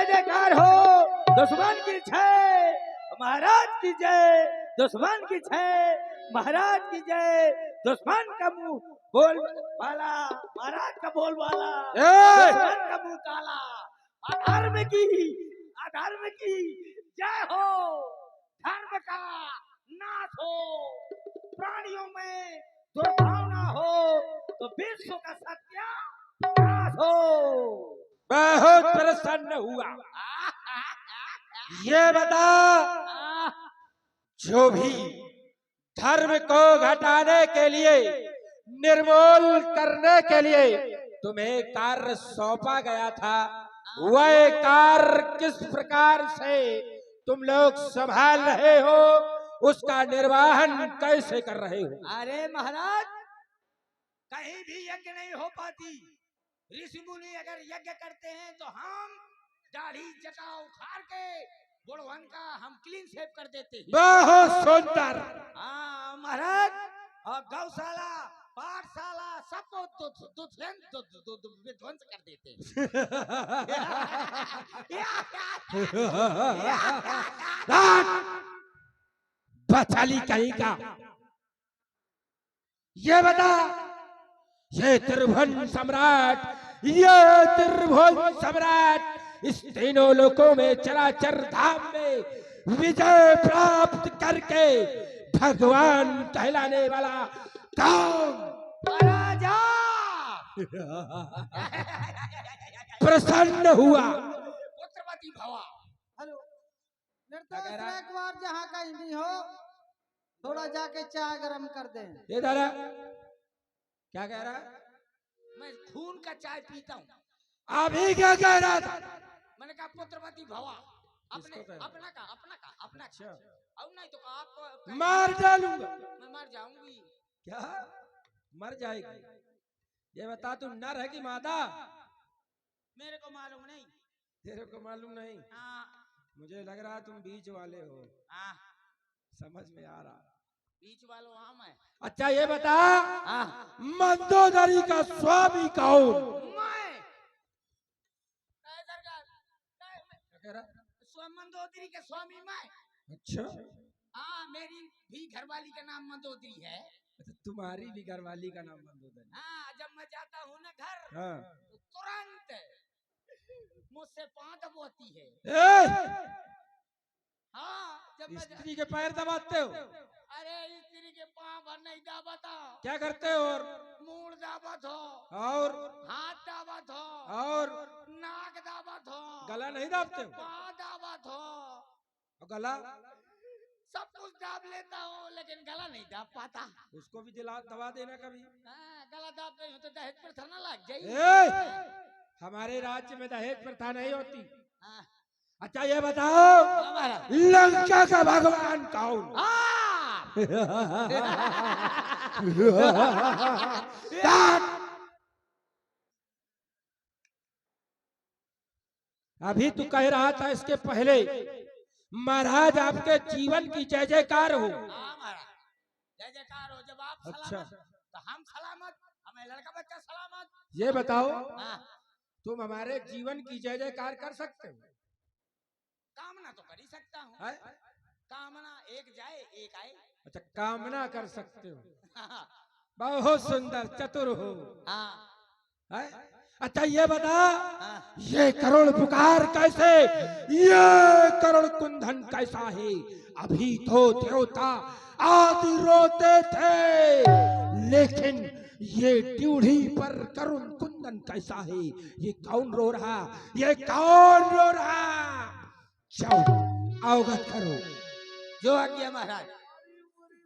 जय जयकार हो दुश्मन की जय, महाराज की जय, दुश्मन की जय, महाराज की जय। दुश्मन का मुंह बोल वाला, महाराज का बोल वाला, दुश्मन का मुंह काला। अधर्म की जय हो, धर्म का नाश हो, प्राणियों में दुर्भावना हो तो विश्व का सत्यानाश हो। बहुत प्रसन्न हुआ। ये बता, जो भी धर्म को घटाने के लिए, निर्मूल करने के लिए तुम्हें कार्य सौंपा गया था, वह कार्य किस प्रकार से तुम लोग संभाल रहे हो, उसका निर्वहन कैसे कर रहे हो? अरे महाराज, कहीं भी यज्ञ नहीं हो पाती। ऋषि मुनि अगर यज्ञ करते हैं तो हम दाढ़ी जटा उखाड़ के बुढ़वन का हम क्लीन शेव कर देते हैं। बहुत सुंदर। हाँ महाराज, और गौशाला, पाठशाला सबको विध्वंस कर देते बचाली कहीं का। ये बता, ये त्रिभुवन सम्राट इस तीनों लोकों में, चराचर धाम में विजय प्राप्त करके भगवान कहलाने वाला कौन? राजा प्रसन्न हुआ। पुत्रवती भवा। हेलो, एक बार जहाँ कहीं भी हो, थोड़ा जाके चाय गरम कर दे। ये दादा क्या कह रहा है? मैं खून का चाय पीता हूँ। अभी क्या कह रहा था? मैंने कहा पुत्रवती भवा। अपना अच्छा, और नहीं तो आपको मार डालूंगा। मैं मर जाऊंगी। क्या मर जाएगी? ये बता, तू नर है कि मादा? मेरे को मालूम नहीं। तेरे को मालूम नहीं? हाँ। मुझे लग रहा है तुम बीच वाले हो। हाँ, समझ में आ रहा। बीच वालों हम है। अच्छा ये बता, मंदोदरी का स्वामी कौन? मैं क्या कह रहा? मंदोदरी के स्वामी मैं। अच्छा, हाँ, मेरी भी घरवाली का नाम मंदोदरी है। तुम्हारी भी घरवाली का नाम मंदोदरी? हाँ, जब मैं जाता हूँ ना घर, हाँ, तो तुरंत मुझसे पाँव दबाती है। हाँ, जब स्त्री के पैर दबाते हो? अरे स्त्री के पाँव भर नहीं दाबता। क्या करते हो? और मूड दाबत हो, और हाथ दाबत हो, और नाक दाबत हो, गला नहीं दाबते हो? पाँव दाबत हो, और गला? सब कुछ दाब लेता हूँ, लेकिन गला नहीं दाब पाता। उसको भी दबा देना कभी। गला दाब रही हूँ तो दहेज प्रथा न लग जाए। हमारे राज्य में दहेज प्रथा नहीं होती। हाँ। अच्छा ये बताओ, लंका का भगवान कौन? अभी तू कह रहा था इसके पहले, महाराज आपके जीवन की जय जयकार हो। जय जयकार हो। जब आप सलामत तो हम सलामत, हमें लड़का बच्चा सलामत। ये बताओ, तुम हमारे जीवन की जय जयकार कर सकते हो? कामना तो कर ही सकता हूँ। कामना एक जाए एक आए। अच्छा, कामना कर सकते हो। बहुत सुंदर, चतुर हो। अच्छा ये बता, ये करुण पुकार कैसे, ये करुण कुंदन कैसा है? अभी तो देवता आदि रोते थे, लेकिन ये ड्यूढ़ी पर करुण कुंदन कैसा है? ये कौन रो रहा? ये कौन रो रहा? जाओ अवगत करो। जो आज्ञा महाराज।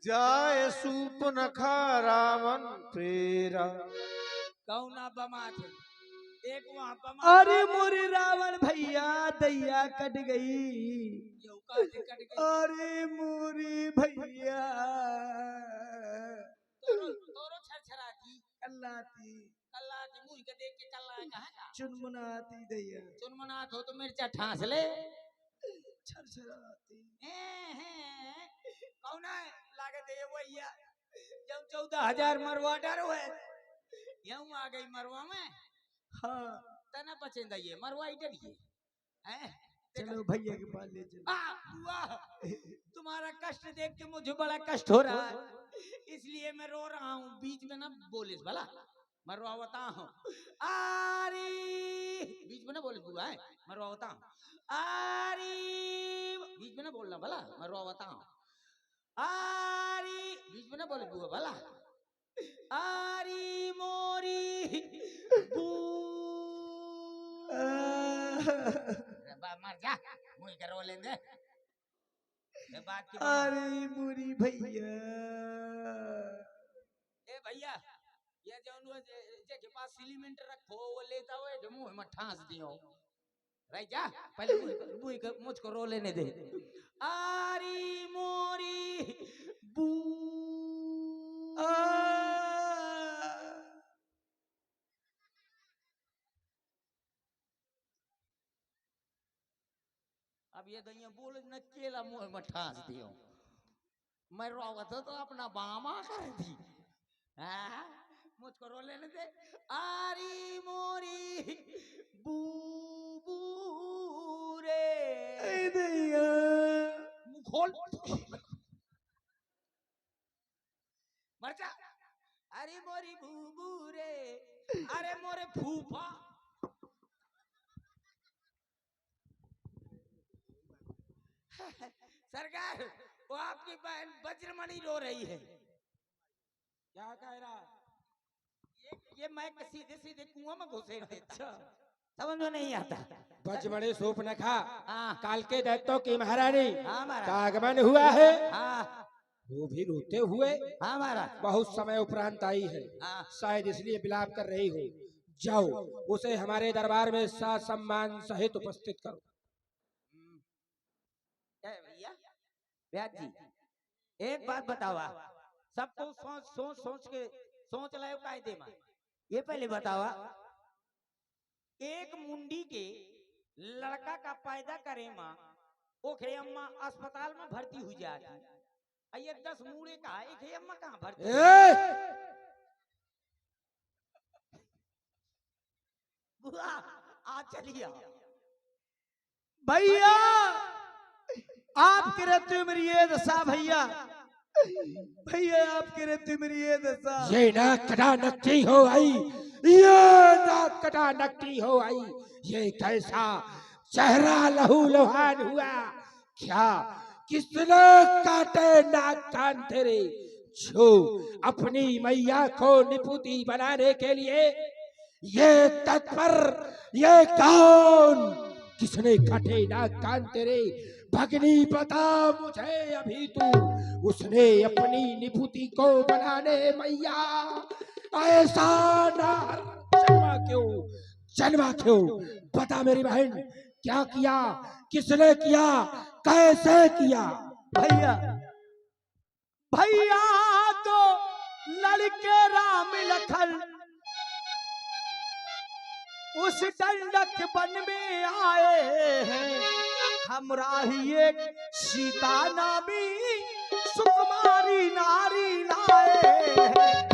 जाय सूपनखा रावण पेरा। कौना बमा थे, एक वहाँ बमा। अरे मोरे रावण भैया, दैया कट गई। कट गई। अरे मोरे भैया, तोरो छरछराती कल्लाती कल्लाती मुंह के देख के कल्ला कहाँ का? चुनमुनाती दैया, चुनमुनात हो तो मिर्चा ठास ले। छरछराती कौन है लागे दे वैया? जब 14,000 मरवा डरो है, यूं आ गई मरवा में। हाँ, तना पचेंदा ये मरवा ही डरिए। हैं? चलो भैया के पास ले चलो। बुआ, तुम्हारा कष्ट देख के मुझे बड़ा कष्ट हो रहा है, इसलिए मैं रो रहा हूँ। बीच में ना बोलिस भला, मैं रोवता हूँ। आरी, बीच में ना बोलिस बुआ, है मैं रोवता हूँ। आरी, बीच में ना बोलना भला, मैं रोवता हूँ। आरी, बीच में ना बोले बुआ भला। आरी मोरी बू, मर जा, मुझे करो लेंगे। ये बात की अरे मुरी भैया, ए भैया, ये जो के पास सिलीमेंट रखो वो लेता हुए जो मुंह में ठास दियो। रह जा, पहले मुझको रो लेने दे। आरी मोरी बू, अब ये दैया बोल न केला मुंह में ठास दियो। मैं रोवत तो अपना बामा कर दी। हाँ? मुझको रो लेने दे। आरी मोरी बू बू रे, मुंह खोल, मर जा। अरे मोरी बू बू रे, अरे मोरे फूफा। सरकार, वो आपकी बहन वज्रमणि रो रही है। क्या कह रहा है? ये मैं सीधे सीधे कुआं में घुसे देता, समझ में नहीं आता। बजमणि सूर्पनखा, हाँ काल के दैत्यों की महारानी हाँ महाराज, का आगमन हुआ है। हाँ वो भी रोते हुए हाँ महाराज, बहुत समय उपरांत आई है, हाँ शायद इसलिए विलाप कर रही हो। जाओ उसे हमारे दरबार में साथ सम्मान सहित उपस्थित करो। क्या है भैया? ब्याज जी, एक बात बतावा, सबको सोच सोच सोच के सोच लाओ कायदे में। ये पहले बतावा, एक मुंडी के लड़का का पैदा करे माँ, ओखे अम्मा अस्पताल में भर्ती हुई जाती। ये 10 मूड़े का एक है अम्मा कहाँ भर्ती? बुआ, आ चलिए। भैया आपके रहते मेरी ये दशा, भैया भैया आपके रहते मेरी ये दशा। ये नाक कटा नकटी हो आई, ये नाक कटा नकटी हो आई। ये कैसा चेहरा लहू लुहान हुआ? क्या किसने काटे नाक कान तेरे? छो अपनी मैया को निपुती बनाने के लिए ये तत्पर, ये कौन? किसने काटे नाक कान तेरे? भगनी बता मुझे अभी तू, उसने अपनी निपुती को बनाने मैया ऐसा नार जन्मा क्यों? बता मेरी बहन, क्या किया, किसने किया, कैसे किया? भैया भैया तो लड़के राम लखन उस दंडक वन में आए हैं, हमरा ही एक सीता नामी सुकुमारी नारी लाए हैं।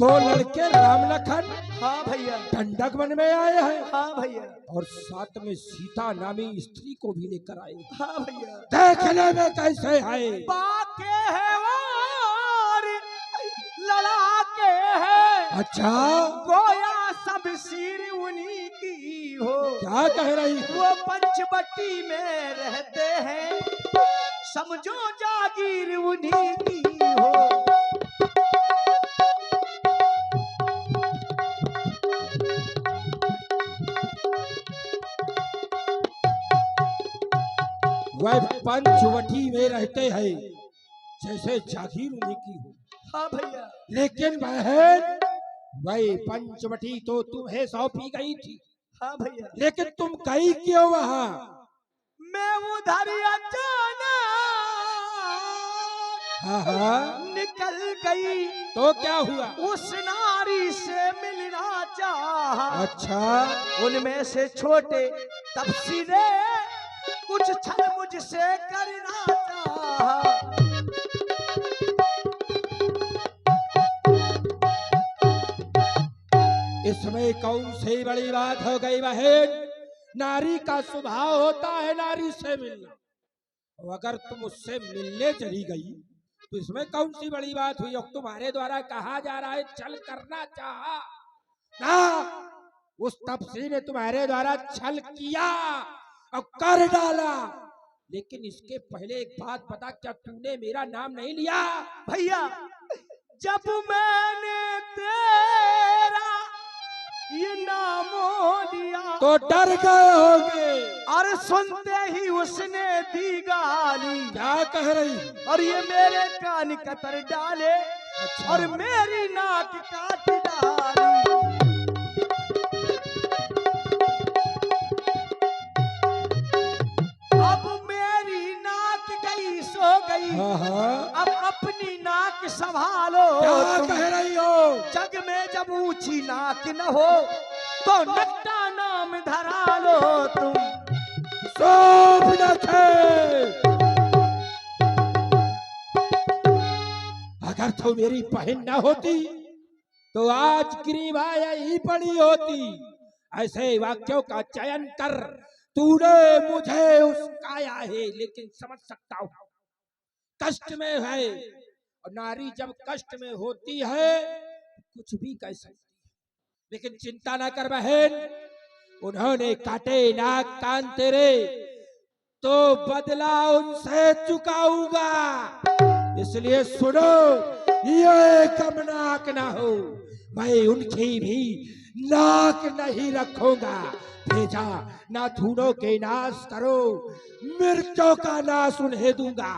दो लड़के राम लखन हाँ भैया, दंडक वन में आए हैं हाँ भैया, और साथ में सीता नामी स्त्री को भी लेकर आए। हाँ भैया। देखने में कैसे है? बाके है और लड़ा के है, अच्छा, गोया सब सिर उन्हीं की हो। क्या कह रही? वो पंचवटी में रहते हैं, समझो जागीर उन्हीं की हो। वह पंचवटी में रहते हैं, जैसे जागीर उन्हीं की हो। हाँ भैया। लेकिन बहन, वही पंचवटी तो तुम्हें सौंपी गई थी। हाँ भैया। लेकिन तुम गई क्यों वहाँ? मैं उधर अचानक हाँ निकल गई, तो क्या हुआ? उस नारी से मिलना चाहा। अच्छा, उनमें से छोटे तपसी ने कुछ छल मुझसे करना चाहा। इसमें कौन सी बड़ी बात हो गई बहन? नारी का स्वभाव होता है नारी से मिलना, और अगर तुम उससे मिलने चली गई तो इसमें कौन सी बड़ी बात हुई? और तुम्हारे द्वारा कहा जा रहा है छल करना चाहा ना, उस तपसी ने तुम्हारे द्वारा छल किया और कर डाला। लेकिन इसके पहले एक बात बता, क्या तूने मेरा नाम नहीं लिया? भैया जब मैंने तेरा ये नाम लिया तो डर गए होगे। और सुनते ही उसने दी गाली, क्या कह रही? और ये मेरे कान कतर डाले अच्छा। और मेरी नाक काट डाली। अब मेरी नाक गई सो गई, हाँ। अब अपनी नाक संभालो। क्या तुम कह रही हो? जग में जब ऊंची नाक न हो तो नट्टा नाम धरा लो तुम। अगर तो मेरी बहन न होती तो आज ग्रीवा यही पड़ी होती। ऐसे वाक्यों का चयन कर, तूने मुझे उसकाया है, लेकिन समझ सकता हूं कष्ट में है, और नारी जब कष्ट में होती है कुछ भी कह सकती है। लेकिन चिंता ना कर बहन, उन्होंने काटे नाक कान तेरे, तो बदला उनसे चुकाऊंगा। इसलिए सुनो, ये कमनाक ना हो, मैं उनकी भी नाक नहीं रखूंगा। भेजा नाथुनों के नाश करो, मिर्चों का नाश उन्हें दूंगा।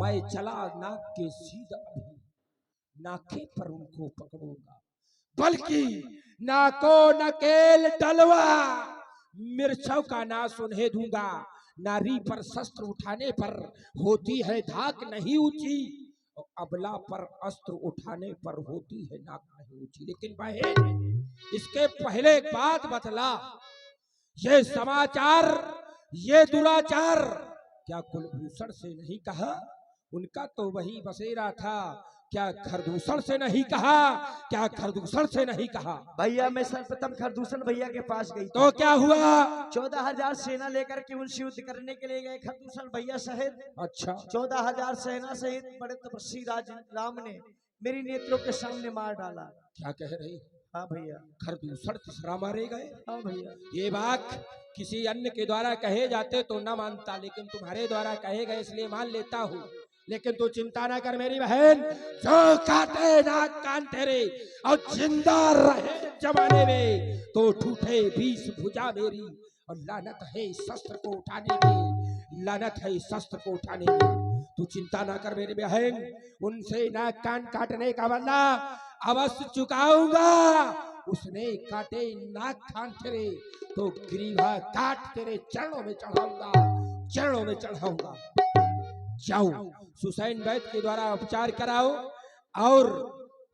मैं चला नाक के सीधा अभी नाके पर उनको पकड़ूंगा, बल्कि नाको नकेल डलवा मिर्चों का नाश उन्हें दूंगा। नारी पर शस्त्र उठाने पर होती है धाक नहीं ऊंची, और अबला पर अस्त्र उठाने पर होती है नाक नहीं ऊंची। लेकिन बहन, इसके पहले एक बात बतला, ये समाचार, ये दुराचार क्या कुलभूषण से नहीं कहा? उनका तो वही बसेरा था। क्या खरदूषण से नहीं कहा? क्या खरदूषण से नहीं कहा? भैया मैं सर्वप्रथम खरदूषण भैया के पास गई तो क्या हुआ? 14,000 सेना लेकर के उनसे युद्ध करने के लिए गए खरदूषण भैया सहित। अच्छा। 14,000 सेना सहित बड़े तपस्वी राम ने मेरी नेत्रों के सामने मार डाला। क्या कह रही? हाँ भैया। खरदूषण तीसरा मारे गए? हाँ भैया। ये बात किसी अन्य के द्वारा कहे जाते तो न मानता, लेकिन तुम्हारे द्वारा कहे गए इसलिए मान लेता हूँ। लेकिन तू चिंता ना कर मेरी बहन, जो काटे नाक कान तेरे और जिंदा रहे जमाने में तो ठूठे 20 भुजा मेरी। और लानत है इस शस्त्र को उठाने की, लानत है इस शस्त्र को उठाने की। तू चिंता ना कर मेरी बहन, उनसे नाक कान काटने का बदला अवश्य चुकाऊंगा। उसने काटे नाक कान तेरे तो ग्रीवा काट तेरे चरणों में चढ़ाऊंगा, चरणों में चढ़ाऊंगा। जाओ सुसैन वैद्य के द्वारा उपचार कराओ और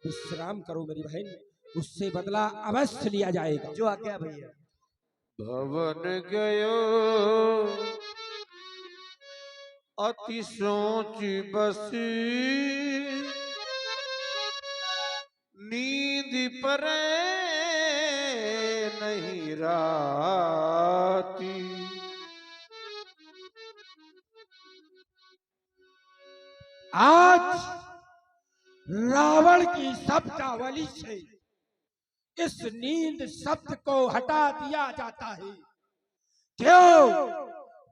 विश्राम करो मेरी बहन, उससे बदला अवश्य लिया जाएगा। जो आज्ञा भैया। भवन गयो अति सोच बसी, नींद परे नहीं राती। आज रावण की शब्दावली से इस नींद शब्द को हटा दिया जाता है। क्यों?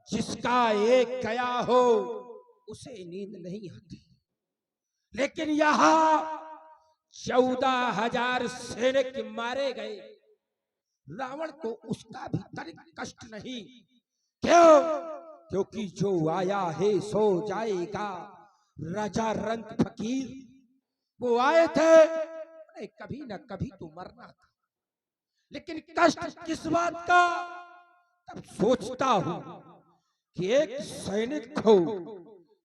जिसका एक गया हो उसे नींद नहीं आती। लेकिन यहां 14,000 सैनिक मारे गए, रावण को उसका भी तनिक कष्ट नहीं। क्यों? क्योंकि जो आया है सो जाएगा। राजा रंग फकीर वो आए थे, कभी न कभी तो मरना था। लेकिन कष्ट किस बात का? तब सोचता हूं कि एक सैनिक को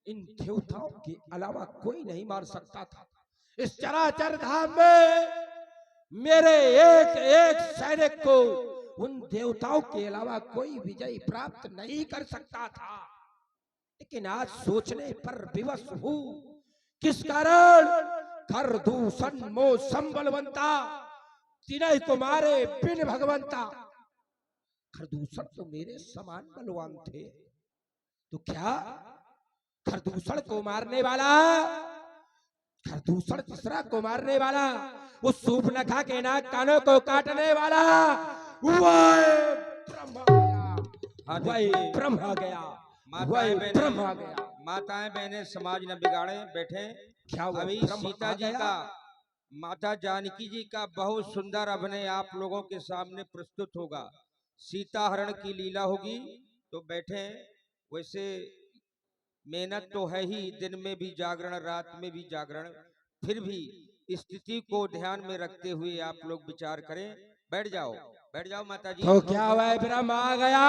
इन देवताओं के अलावा कोई नहीं मार सकता था। इस चराचर धाम में मेरे एक एक सैनिक को उन देवताओं के अलावा कोई विजय प्राप्त नहीं कर सकता था। लेकिन आज सोचने पर विवश हूं, किस कारण? खरदूषण मो संबलवंता तिनय तुम्हारे बिन भगवंता। खरदूषण तो मेरे समान बलवान थे, तो क्या खरदूषण को मारने वाला, खरदूषण तीसरा को मारने वाला, उस सूर्पनखा के नाक कानों को काटने वाला वह ब्रह्म आ गया, वह ब्रह्म आ गया, वह ब्रह्म आ गया। माताएं बहनें समाज न बिगाड़े, बैठे। क्या हुआ? अभी ब्रह्म सीता आ जी गया? का, माता जानकी जी का बहुत सुंदर अभिनय आप लोगों के सामने प्रस्तुत होगा। सीता हरण की लीला होगी, तो बैठे। वैसे मेहनत तो है ही, दिन में भी जागरण, रात में भी जागरण, फिर भी स्थिति को ध्यान में रखते हुए आप लोग विचार करें। बैठ जाओ, बैठ जाओ माता जी। तो क्या हुआ? ब्रह्म आ गया।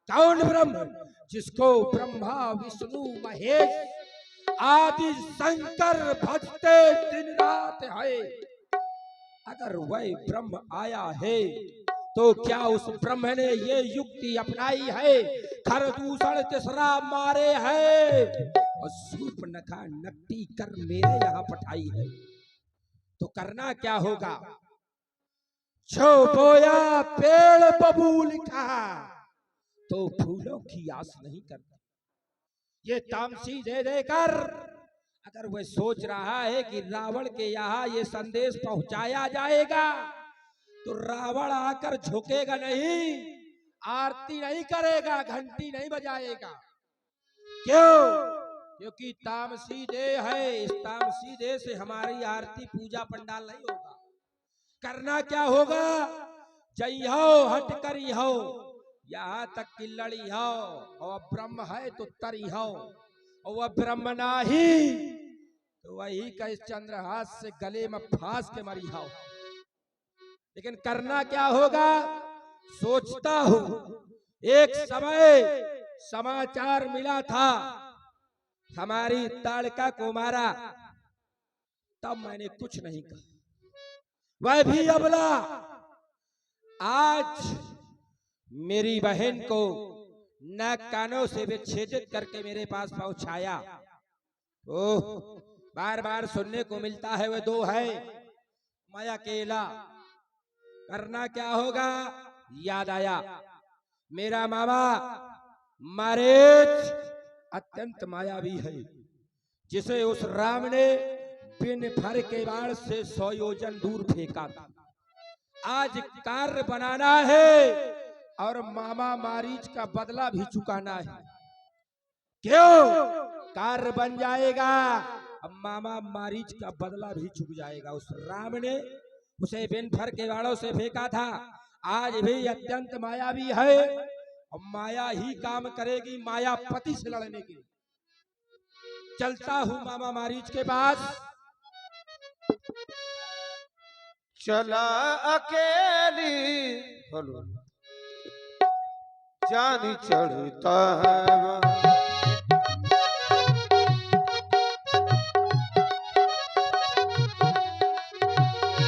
कौन ब्रह्म? जिसको ब्रह्मा विष्णु महेश आदि शंकर भजते दिन रात है। अगर वह ब्रह्म आया है, तो क्या उस ब्रह्म ने ये युक्ति अपनाई है, खरदूषण तीसरा मारे है और सूर्पनखा नकटी कर मेरे यहाँ पठाई है, तो करना क्या होगा? जो बोया पेड़ बबूल का, तो फूलों की आस नहीं करता। ये तामसी दे देकर अगर वह सोच रहा है कि रावण के यहाँ ये संदेश पहुंचाया जाएगा, तो रावण आकर झुकेगा नहीं, आरती नहीं करेगा, घंटी नहीं बजाएगा। क्यों? क्योंकि तामसी देह है, इस तामसी देह से हमारी आरती पूजा पंडाल नहीं होगा। करना क्या होगा? जई हो हट करी हो, यहाँ तक कि लड़ी हो, और ब्रह्म है तो तरी हो, और वह ब्रह्म नाही तो वही का इस चंद्रहास से गले में फांस के मरी हो। लेकिन करना क्या होगा? सोचता हूं, एक समय समाचार मिला था हमारी ताड़का को मारा, तब मैंने कुछ नहीं कहा। वह भी अबला आज मेरी बहन को नाक कानों से विच्छेदित करके मेरे पास पहुंचाया। ओह, बार बार सुनने को मिलता है वह दो है, मैं अकेला। करना क्या होगा? याद आया मेरा मामा मारेच अत्यंत मायावी है, जिसे उस राम ने बिन फर के बाण से 100 योजन दूर फेंका था। आज कार्य बनाना है और मामा मारीच का बदला भी चुकाना है। क्यों? कार्य बन जाएगा, अब मामा मारीच का बदला भी चुक जाएगा। उस राम ने उसे बिन फर के बाणों से फेंका था, आज भी अत्यंत मायावी है और माया ही काम करेगी मायापति से लड़ने के लिए। चलता हूं मामा मारीच के पास। चला अकेली जानी चढ़ता है